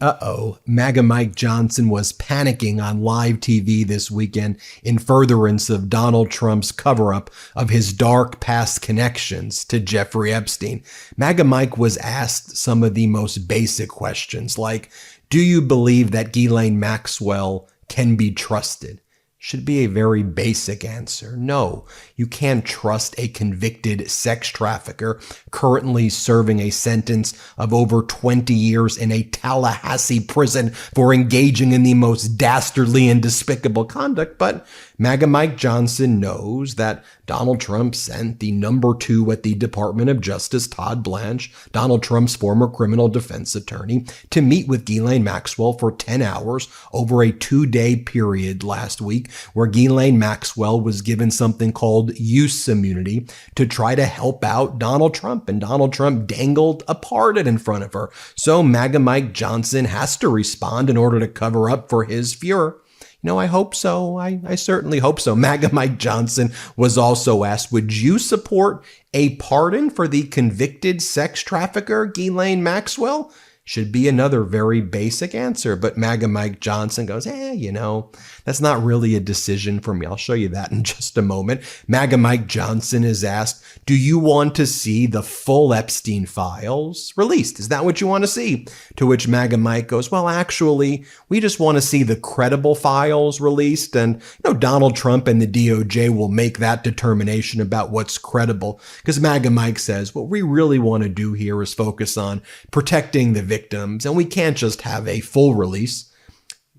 MAGA Mike Johnson was panicking on live TV this weekend in furtherance of Donald Trump's cover-up of his dark past connections to Jeffrey Epstein. MAGA Mike was asked some of the most basic questions, like, do you believe that Ghislaine Maxwell can be trusted? Should be a very basic answer. No, you can't trust a convicted sex trafficker currently serving a sentence of over 20 years in a Tallahassee prison for engaging in the most dastardly and despicable conduct. But MAGA Mike Johnson knows that Donald Trump sent the number 2 at the Department of Justice, Todd Blanche, Donald Trump's former criminal defense attorney, to meet with Ghislaine Maxwell for 10 hours over a 2-day period last week, where Ghislaine Maxwell was given something called use immunity to try to help out Donald Trump. And Donald Trump dangled a pardon in front of her. So MAGA Mike Johnson has to respond in order to cover up for his furor. No, I hope so. I certainly hope so. MAGA Mike Johnson was also asked, would you support a pardon for the convicted sex trafficker, Ghislaine Maxwell? Should be another very basic answer. But MAGA Mike Johnson goes, that's not really a decision for me. I'll show you that in just a moment. MAGA Mike Johnson is asked, do you want to see the full Epstein files released? Is that what you want to see? To which MAGA Mike goes, well, actually, we just want to see the credible files released. And, Donald Trump and the DOJ will make that determination about what's credible. Because MAGA Mike says, what we really want to do here is focus on protecting the victims, and we can't just have a full release.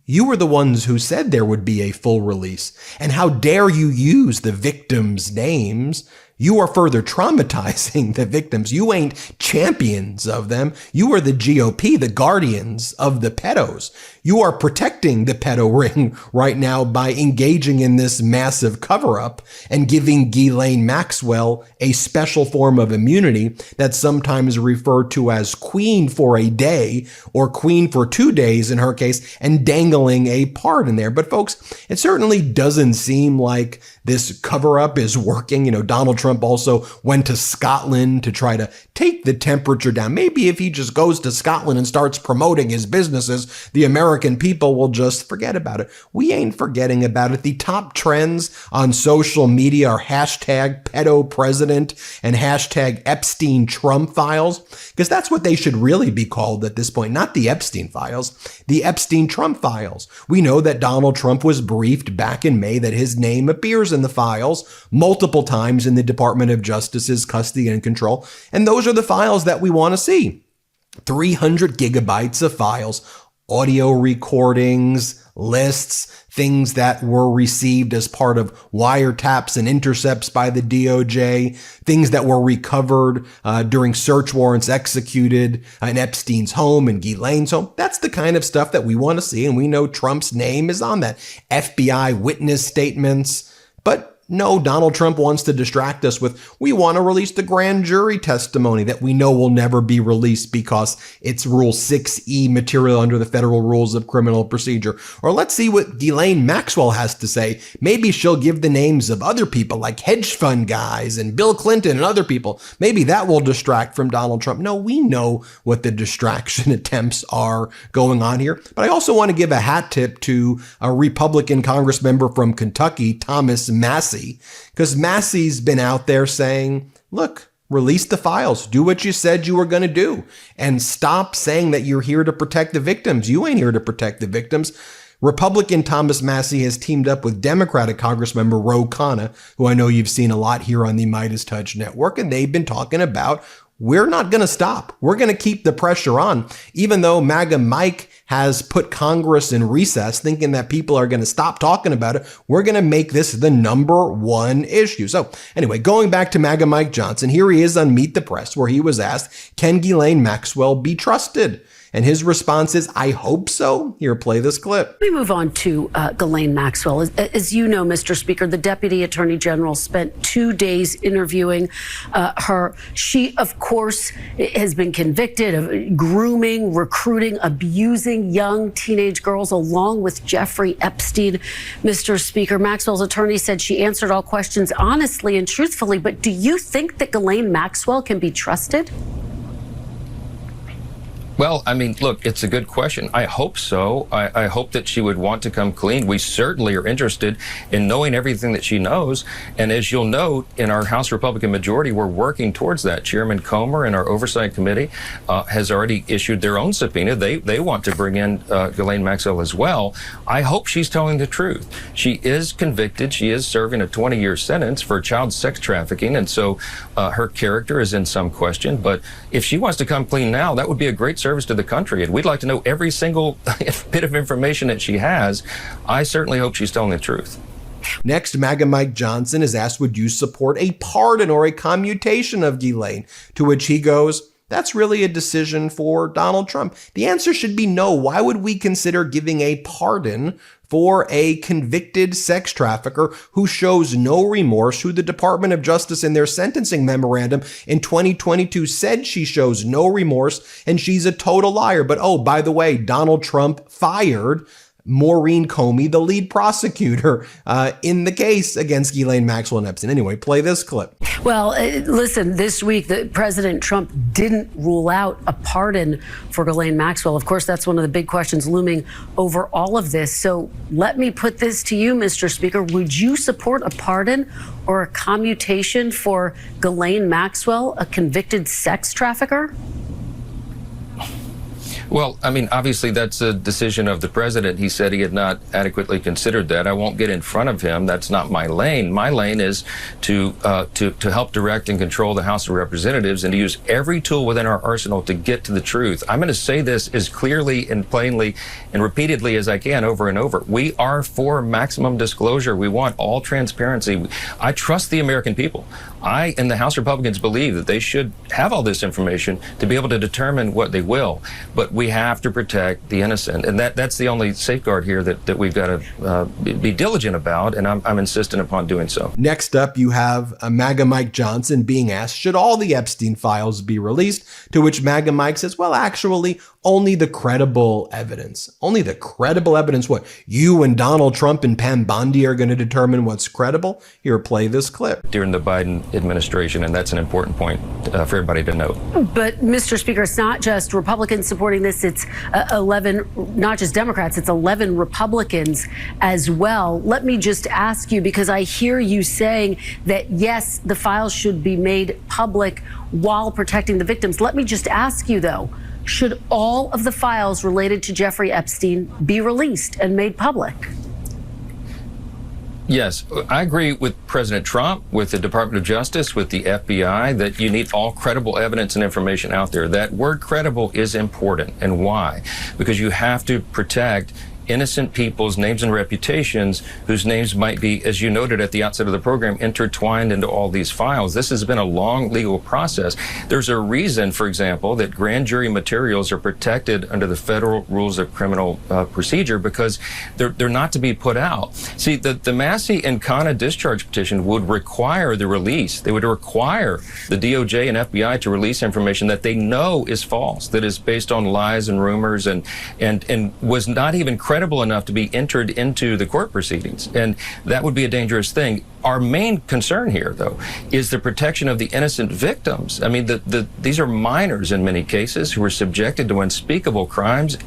You were the ones who said there would be a full release. And how dare you use the victims' names? You are further traumatizing the victims. You ain't champions of them. You are the GOP, the guardians of the pedos. You are protecting the pedo ring right now by engaging in this massive cover-up and giving Ghislaine Maxwell a special form of immunity that's sometimes referred to as queen for a day or queen for 2 days in her case, and dangling a pardon there. But folks, it certainly doesn't seem like this cover-up is working. Donald Trump also went to Scotland to try to take the temperature down. Maybe if he just goes to Scotland and starts promoting his businesses, the American people will just forget about it. We ain't forgetting about it. The top trends on social media are hashtag pedo president and hashtag Epstein Trump files, because that's what they should really be called at this point. Not the Epstein files, the Epstein Trump files. We know that Donald Trump was briefed back in May that his name appears in the files multiple times in the Department of Justice's custody and control. And those are the files that we want to see. 300 gigabytes of files, audio recordings, lists, things that were received as part of wiretaps and intercepts by the DOJ, things that were recovered during search warrants executed in Epstein's home and Ghislaine's home. That's the kind of stuff that we want to see, and we know Trump's name is on that. FBI witness statements. But no, Donald Trump wants to distract us with, we want to release the grand jury testimony that we know will never be released because it's Rule 6E material under the federal rules of criminal procedure. Or let's see what Ghislaine Maxwell has to say. Maybe she'll give the names of other people like hedge fund guys and Bill Clinton and other people. Maybe that will distract from Donald Trump. No, we know what the distraction attempts are going on here. But I also want to give a hat tip to a Republican Congress member from Kentucky, Thomas Massie, because Massie's been out there saying, look, release the files, do what you said you were going to do, and stop saying that you're here to protect the victims. You ain't here to protect the victims. Republican Thomas Massie has teamed up with Democratic Congressmember Ro Khanna, who I know you've seen a lot here on the MeidasTouch network, and they've been talking about, we're not going to stop. We're going to keep the pressure on, even though MAGA Mike has put Congress in recess thinking that people are going to stop talking about it. We're going to make this the number one issue. So anyway, going back to MAGA Mike Johnson, here he is on Meet the Press, where he was asked, can Ghislaine Maxwell be trusted? And his response is, I hope so. Here, play this clip. We move on to Ghislaine Maxwell. As you know, Mr. Speaker, the Deputy Attorney General spent 2 days interviewing her. She, of course, has been convicted of grooming, recruiting, abusing young teenage girls, along with Jeffrey Epstein. Mr. Speaker, Maxwell's attorney said she answered all questions honestly and truthfully. But do you think that Ghislaine Maxwell can be trusted? Well, I mean, look, it's a good question. I hope so. I hope that she would want to come clean. We certainly are interested in knowing everything that she knows. And as you'll note, in our House Republican majority, we're working towards that. Chairman Comer and our Oversight Committee has already issued their own subpoena. They want to bring in Ghislaine Maxwell as well. I hope she's telling the truth. She is convicted. She is serving a 20-year sentence for child sex trafficking. And so her character is in some question. But if she wants to come clean now, that would be a great service to the country, and we'd like to know every single bit of information that she has. I certainly hope she's telling the truth. Next, MAGA Mike Johnson is asked, would you support a pardon or a commutation of Ghislaine? To which he goes, that's really a decision for Donald Trump. The answer should be no. Why would we consider giving a pardon for a convicted sex trafficker who shows no remorse, who the Department of Justice in their sentencing memorandum in 2022 said she shows no remorse and she's a total liar? But oh, by the way, Donald Trump fired Maureen Comey, the lead prosecutor in the case against Ghislaine Maxwell and Epstein. Anyway, play this clip. Well, listen, this week, President Trump didn't rule out a pardon for Ghislaine Maxwell. Of course, that's one of the big questions looming over all of this. So let me put this to you, Mr. Speaker. Would you support a pardon or a commutation for Ghislaine Maxwell, a convicted sex trafficker? Well, I mean, obviously, that's a decision of the president. He said he had not adequately considered that. I won't get in front of him. That's not my lane. My lane is to help direct and control the House of Representatives and to use every tool within our arsenal to get to the truth. I'm going to say this as clearly and plainly and repeatedly as I can over and over. We are for maximum disclosure. We want all transparency. I trust the American people. I and the House Republicans believe that they should have all this information to be able to determine what they will. But we have to protect the innocent. And that's the only safeguard here that we've got to be diligent about. And I'm insistent upon doing so. Next up, you have MAGA Mike Johnson being asked, should all the Epstein files be released? To which MAGA Mike says, well, actually, only the credible evidence. Only the credible evidence. What, you and Donald Trump and Pam Bondi are going to determine what's credible? Here, play this clip. During the Biden administration, and that's an important point for everybody to note. But, Mr. Speaker, it's not just Republicans supporting this. It's 11, not just Democrats, it's 11 Republicans as well. Let me just ask you, because I hear you saying that, yes, the files should be made public while protecting the victims. Let me just ask you, though, should all of the files related to Jeffrey Epstein be released and made public? Yes, I agree with President Trump, with the Department of Justice, with the FBI, that you need all credible evidence and information out there. That word credible is important. And why? Because you have to protect innocent people's names and reputations whose names might be, as you noted at the outset of the program, intertwined into all these files. This has been a long legal process. There's a reason, for example, that grand jury materials are protected under the federal rules of criminal procedure, because they're not to be put out. See, the Massie and Kana discharge petition would require the release. They would require the DOJ and FBI to release information that they know is false, that is based on lies and rumors, and was not even credible enough to be entered into the court proceedings. And that would be a dangerous thing. Our main concern here, though, is the protection of the innocent victims. I mean, these are minors in many cases who were subjected to unspeakable crimes,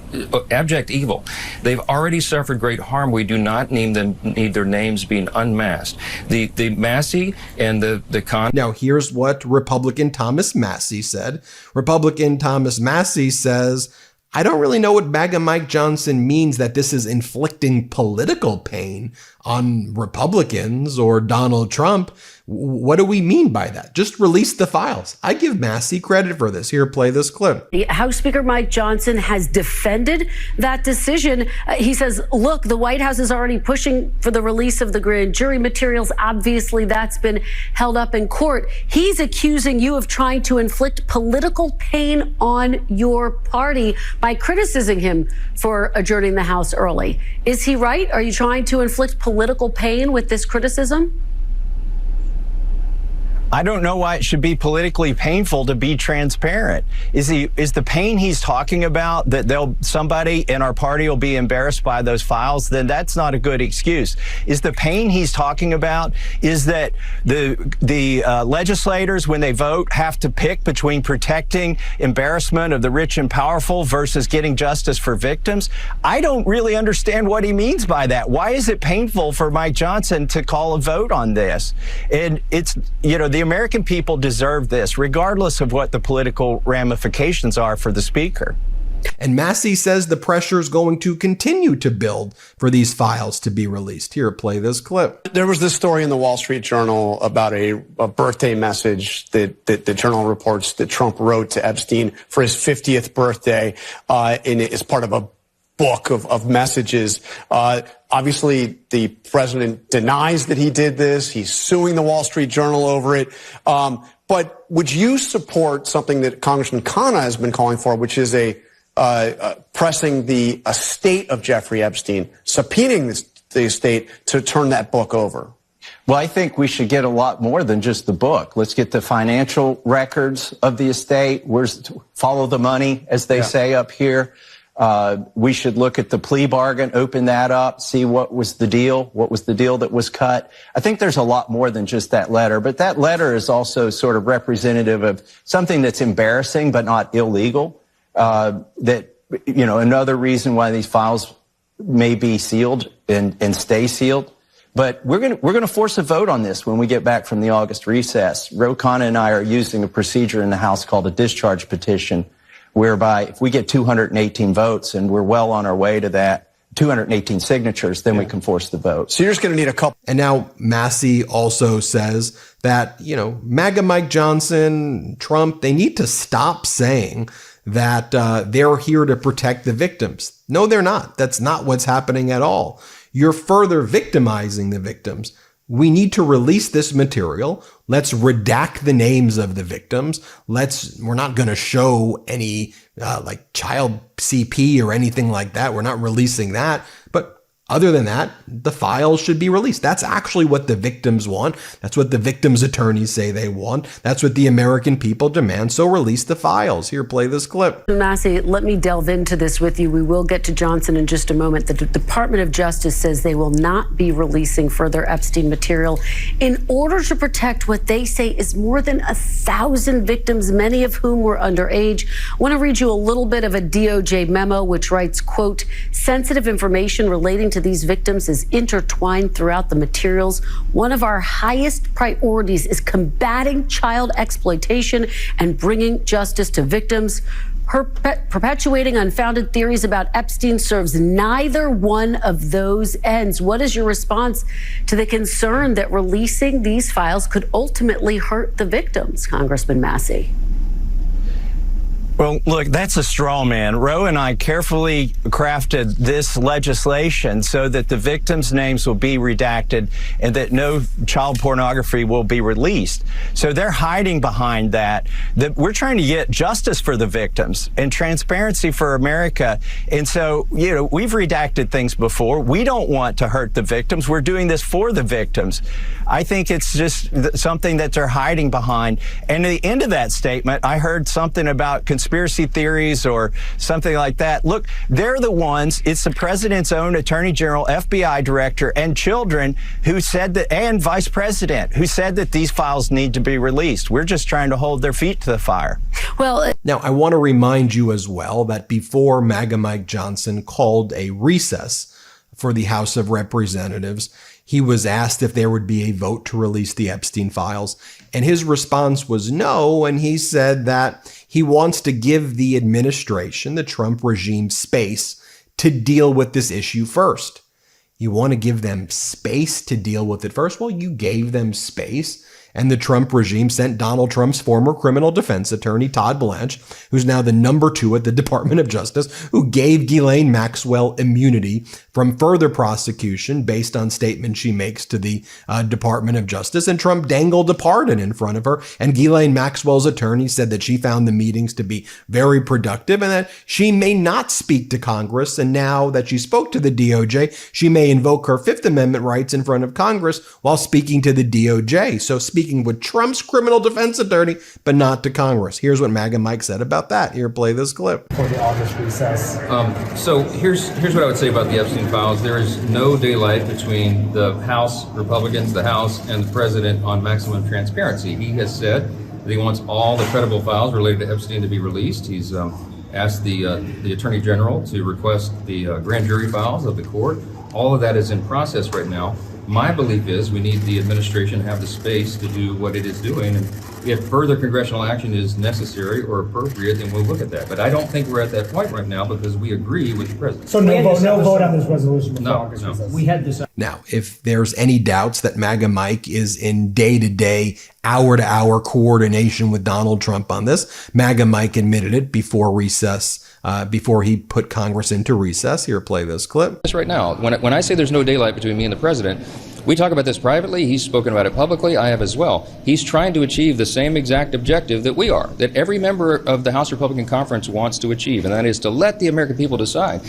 abject evil. They've already suffered great harm. We do not need their names being unmasked. The Massie and the Con. Now, here's what Republican Thomas Massie said. Republican Thomas Massie says, I don't really know what MAGA Mike Johnson means that this is inflicting political pain on Republicans or Donald Trump. What do we mean by that? Just release the files. I give Massie credit for this. Here, play this clip. House Speaker Mike Johnson has defended that decision. He says, look, the White House is already pushing for the release of the grand jury materials. Obviously, that's been held up in court. He's accusing you of trying to inflict political pain on your party by criticizing him for adjourning the House early. Is he right? Are you trying to inflict political pain with this criticism? I don't know why it should be politically painful to be transparent. Is the pain he's talking about that somebody in our party will be embarrassed by those files? Then that's not a good excuse. Is the pain he's talking about is that the legislators, when they vote, have to pick between protecting embarrassment of the rich and powerful versus getting justice for victims? I don't really understand what he means by that. Why is it painful for Mike Johnson to call a vote on this? And it's, the American people deserve this, regardless of what the political ramifications are for the speaker. And Massie says the pressure is going to continue to build for these files to be released. Here, play this clip. There was this story in the Wall Street Journal about a birthday message that the journal reports that Trump wrote to Epstein for his 50th birthday, and it is part of a book of messages. Obviously, the president denies that he did this. He's suing the Wall Street Journal over it. But would you support something that Congressman Khanna has been calling for, which is pressing the estate of Jeffrey Epstein, subpoenaing the estate to turn that book over? Well, I think we should get a lot more than just the book. Let's get the financial records of the estate. Follow the money, as they say up here. We should look at the plea bargain, open that up, see what was the deal that was cut. I think there's a lot more than just that letter, but that letter is also sort of representative of something that's embarrassing but not illegal. Another reason why these files may be sealed and stay sealed. But we're going to force a vote on this when we get back from the August recess. Ro Khanna and I are using a procedure in the House called a discharge petition, whereby if we get 218 votes, and we're well on our way to that, 218 signatures, then we can force the vote. So you're just going to need a couple. And now Massie also says that, MAGA Mike Johnson, Trump, they need to stop saying that they're here to protect the victims. No, they're not. That's not what's happening at all. You're further victimizing the victims. We need to release this material. Let's redact the names of the victims. We're not going to show any child CP or anything like that. We're not releasing that. But other than that, the files should be released. That's actually what the victims want. That's what the victims' attorneys say they want. That's what the American people demand. So release the files. Here, play this clip. Massie, let me delve into this with you. We will get to Johnson in just a moment. The Department of Justice says they will not be releasing further Epstein material in order to protect what they say is more than 1,000 victims, many of whom were underage. I want to read you a little bit of a DOJ memo, which writes, quote, sensitive information relating to these victims is intertwined throughout the materials. One of our highest priorities is combating child exploitation and bringing justice to victims. Perpetuating unfounded theories about Epstein serves neither one of those ends. What is your response to the concern that releasing these files could ultimately hurt the victims, Congressman Massie? Well, look, that's a straw man. Ro and I carefully crafted this legislation so that the victims' names will be redacted and that no child pornography will be released. So they're hiding behind that we're trying to get justice for the victims and transparency for America. And so, we've redacted things before. We don't want to hurt the victims. We're doing this for the victims. I think it's just something that they're hiding behind. And at the end of that statement, I heard something about conspiracy theories or something like that. Look, they're the ones, it's the president's own attorney general, FBI director, and children who said that, and vice president, who said that these files need to be released. We're just trying to hold their feet to the fire. Well, now I want to remind you as well that before MAGA Mike Johnson called a recess for the House of Representatives, he was asked if there would be a vote to release the Epstein files, and his response was no, and he said that he wants to give the administration, the Trump regime, space to deal with this issue first. You want to give them space to deal with it first? Well, you gave them space. And the Trump regime sent Donald Trump's former criminal defense attorney, Todd Blanche, who's now the number 2 at the Department of Justice, who gave Ghislaine Maxwell immunity from further prosecution based on statements she makes to the Department of Justice. And Trump dangled a pardon in front of her. And Ghislaine Maxwell's attorney said that she found the meetings to be very productive and that she may not speak to Congress. And now that she spoke to the DOJ, she may invoke her Fifth Amendment rights in front of Congress while speaking to the DOJ. So speaking speaking with Trump's criminal defense attorney, but not to Congress. Here's what MAGA Mike said about that. Here, play this clip. For the August recess. So here's what I would say about the Epstein files. There is no daylight between the House Republicans, the House, and the president on maximum transparency. He has said that he wants all the credible files related to Epstein to be released. He's asked the Attorney General to request the grand jury files of the court. All of that is in process right now. My belief is we need the administration to have the space to do what it is doing. And if further congressional action is necessary or appropriate, then we'll look at that. But I don't think we're at that point right now because we agree with the president. So no vote on this resolution before August no. recess. We had this. Now, if there's any doubts that MAGA Mike is in day-to-day, hour-to-hour coordination with Donald Trump on this, MAGA Mike admitted it before recess, before he put Congress into recess. Here, play this clip. Right now, when I say there's no daylight between me and the president, we talk about this privately. He's spoken about it publicly. I have as well. He's trying to achieve the same exact objective that we are, that every member of the House Republican Conference wants to achieve, and that is to let the American people decide.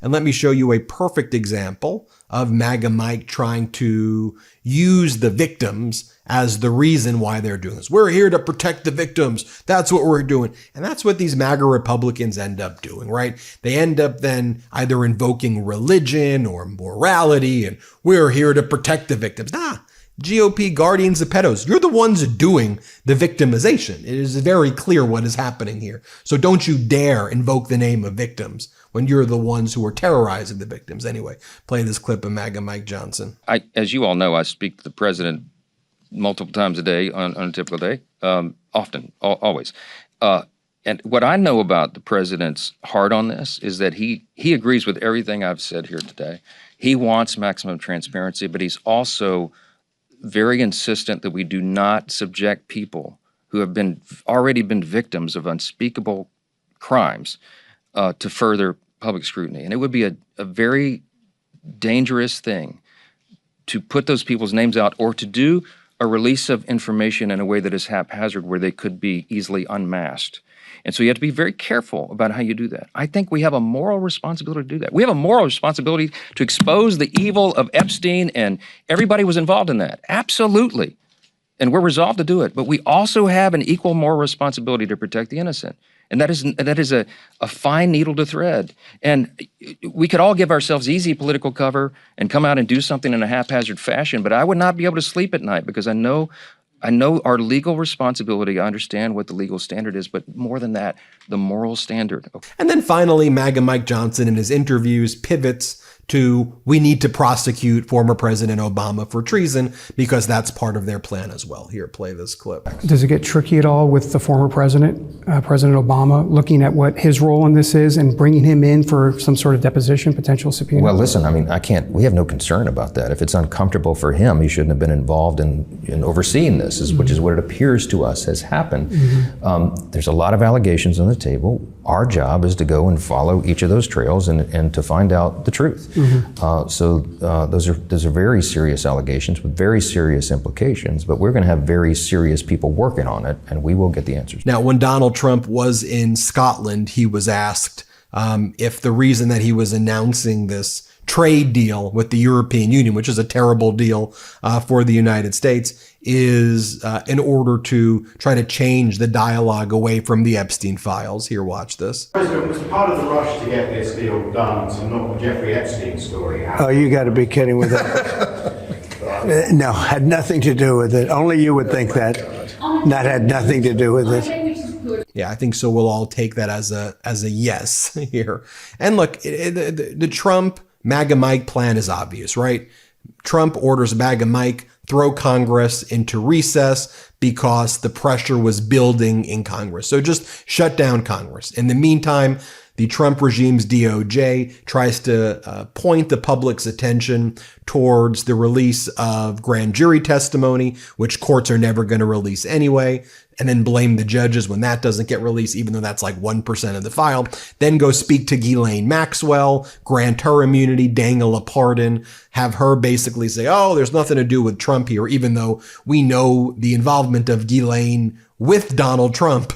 And let me show you a perfect example of MAGA Mike trying to use the victims as the reason why they're doing this. We're here to protect the victims. That's what we're doing. And that's what these MAGA Republicans end up doing, right? They end up then either invoking religion or morality, and we're here to protect the victims. Nah, GOP guardians of pedos, you're the ones doing the victimization. It is very clear what is happening here. So don't you dare invoke the name of victims when you're the ones who are terrorizing the victims. Anyway, play this clip of MAGA Mike Johnson. As you all know, I speak to the president multiple times a day on a typical day, often, always. And what I know about the president's heart on this is that he agrees with everything I've said here today. He wants maximum transparency, but he's also very insistent that we do not subject people who have already been victims of unspeakable crimes to further public scrutiny. And it would be a very dangerous thing to put those people's names out or to do a release of information in a way that is haphazard where they could be easily unmasked. And so you have to be very careful about how you do that. I think we have a moral responsibility to do that. We have a moral responsibility to expose the evil of Epstein, and everybody was involved in that. Absolutely. And we're resolved to do it. But we also have an equal moral responsibility to protect the innocent. And that is a fine needle to thread. And we could all give ourselves easy political cover and come out and do something in a haphazard fashion, but I would not be able to sleep at night because I know our legal responsibility. I understand what the legal standard is, but more than that, the moral standard. And then finally, MAGA Mike Johnson in his interviews pivots to we need to prosecute former President Obama for treason because that's part of their plan as well. Here, play this clip. Does it get tricky at all with the former president, President Obama, looking at what his role in this is and bringing him in for some sort of deposition, potential subpoena? Well, listen, I mean, we have no concern about that. If it's uncomfortable for him, he shouldn't have been involved in overseeing this, which is what it appears to us has happened. There's a lot of allegations on the table. Our job is to go and follow each of those trails and to find out the truth. So those are very serious allegations with very serious implications, but we're going to have very serious people working on it, and we will get the answers. Now, when Donald Trump was in Scotland, he was asked if the reason that he was announcing this trade deal with the European Union, which is a terrible deal for the United States, is in order to try to change the dialogue away from the Epstein files. Here, watch this. President, was part of the rush to get this deal done to knock the Jeffrey Epstein story out? Oh, you got to be kidding with that. No, had nothing to do with it. Only you would think that. That had nothing to do with it. Yeah, I think so. We'll all take that as a yes here. And look, the Trump MAGA Mike plan is obvious, right? Trump orders MAGA Mike throw Congress into recess because the pressure was building in Congress. So just shut down Congress. In the meantime, the Trump regime's DOJ tries to point the public's attention towards the release of grand jury testimony, which courts are never going to release anyway, and then blame the judges when that doesn't get released, even though that's like 1% of the file. Then go speak to Ghislaine Maxwell, grant her immunity, dangle a pardon, have her basically say, oh, there's nothing to do with Trump here, even though we know the involvement of Ghislaine with Donald Trump.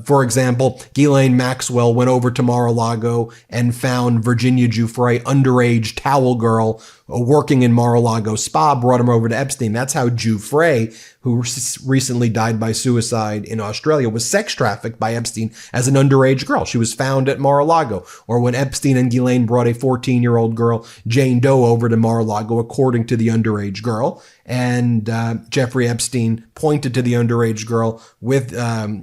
For example, Ghislaine Maxwell went over to Mar-a-Lago and found Virginia Giuffre, underage towel girl, working in Mar-a-Lago spa, brought him over to Epstein. That's how Giuffre, who recently died by suicide in Australia, was sex trafficked by Epstein as an underage girl. She was found at Mar-a-Lago. Or when Epstein and Ghislaine brought a 14-year-old girl, Jane Doe, over to Mar-a-Lago, according to the underage girl. And Jeffrey Epstein pointed to the underage girl with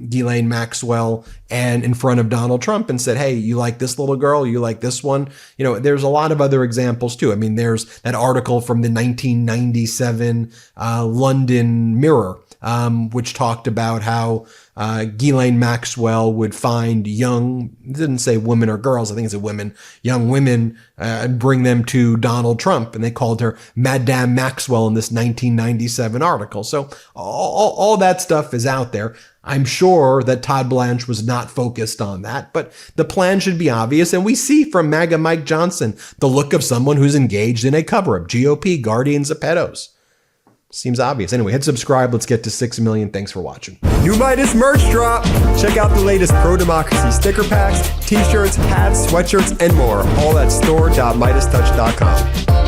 Ghislaine Maxwell and in front of Donald Trump and said, hey, you like this little girl? You like this one? You know, there's a lot of other examples too. I mean, there's that article from the 1997 London Mirror, which talked about how Ghislaine Maxwell would find young, it didn't say women or girls, I think it said women, young women, and bring them to Donald Trump. And they called her Madame Maxwell in this 1997 article. So all that stuff is out there. I'm sure that Todd Blanche was not focused on that, but the plan should be obvious. And we see from MAGA Mike Johnson the look of someone who's engaged in a cover-up. GOP, guardians of pedos. Seems obvious. Anyway, hit subscribe. Let's get to 6 million. Thanks for watching. New Meidas merch drop. Check out the latest pro-democracy sticker packs, t-shirts, hats, sweatshirts, and more. All at store.MeidasTouch.com.